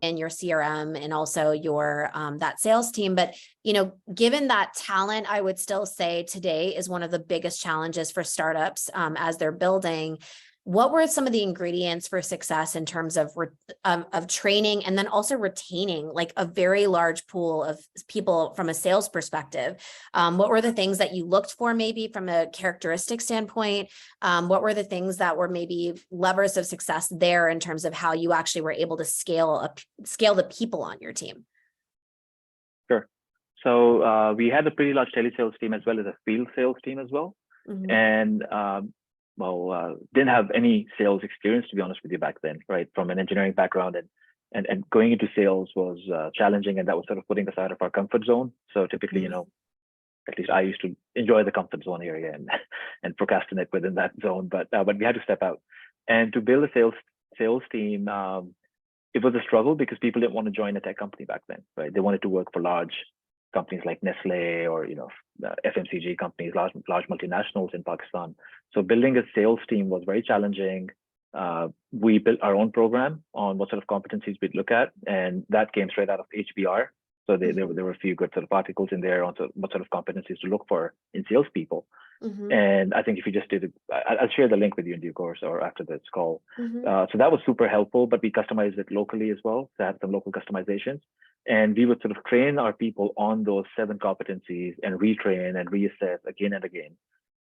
in your CRM and also your that sales team. But, given that talent, I would still say today is one of the biggest challenges for startups as they're building. What were some of the ingredients for success in terms of training and then also retaining like a very large pool of people from a sales perspective? What were the things that you looked for maybe from a characteristic standpoint? What were the things that were maybe levers of success there in terms of how you actually were able to scale the people on your team? Sure. So we had a pretty large telesales team as well as a field sales team as well. Mm-hmm. And didn't have any sales experience, to be honest with you, back then, right? From an engineering background, and going into sales was challenging, and that was sort of putting us out of our comfort zone. So typically, at least I used to enjoy the comfort zone area and procrastinate within that zone, but we had to step out. And to build a sales team, it was a struggle because people didn't want to join a tech company back then, right? They wanted to work for large companies like Nestle or FMCG companies, large multinationals in Pakistan. So building a sales team was very challenging. We built our own program on what sort of competencies we'd look at, and that came straight out of HBR. So there were a few good sort of articles in there on what sort of competencies to look for in salespeople. Mm-hmm. And I think if you just I'll share the link with you in due course or after this call. Mm-hmm. So that was super helpful, but we customized it locally as well to have some local customizations. And we would sort of train our people on those 7 competencies and retrain and reassess again and again.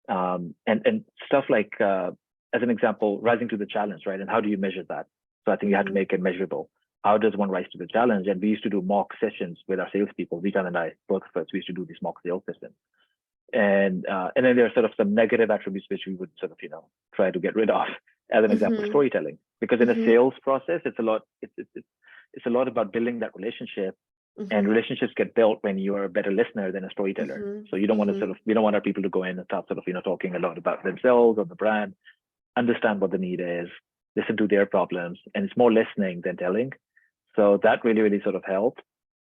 And stuff like, as an example, rising to the challenge, right? And how do you measure that? So I think you have to make it measurable. How does one rise to the challenge? And we used to do mock sessions with our salespeople. Vitan and I, both of us, we used to do these mock sales sessions. And then there are sort of some negative attributes which we would sort of, try to get rid of. As an example, storytelling. Because in a sales process, it's a lot about building that relationship. And relationships get built when you are a better listener than a storyteller. So you don't want to we don't want our people to go in and start sort of, talking a lot about themselves or the brand, understand what the need is, listen to their problems. And it's more listening than telling. So that really, really sort of helped.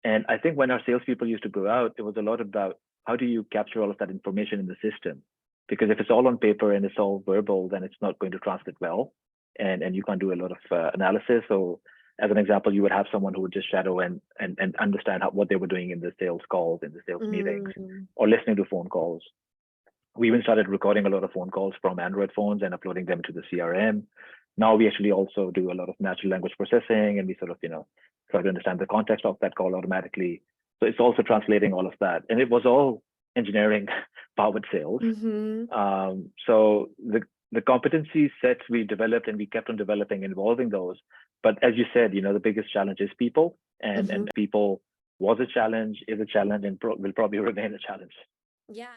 And I think when our salespeople used to go out, it was a lot about how do you capture all of that information in the system? Because if it's all on paper and it's all verbal, then it's not going to translate well. And you can't do a lot of analysis. So as an example, you would have someone who would just shadow and understand what they were doing in the sales calls, in the sales meetings, or listening to phone calls. We even started recording a lot of phone calls from Android phones and uploading them to the CRM. Now we actually also do a lot of natural language processing, and we sort of, try to understand the context of that call automatically. So it's also translating all of that. And it was all engineering powered sales. So the competency sets we developed, and we kept on developing and evolving those. But as you said, the biggest challenge is people, and people was a challenge, is a challenge, and will probably remain a challenge. Yeah.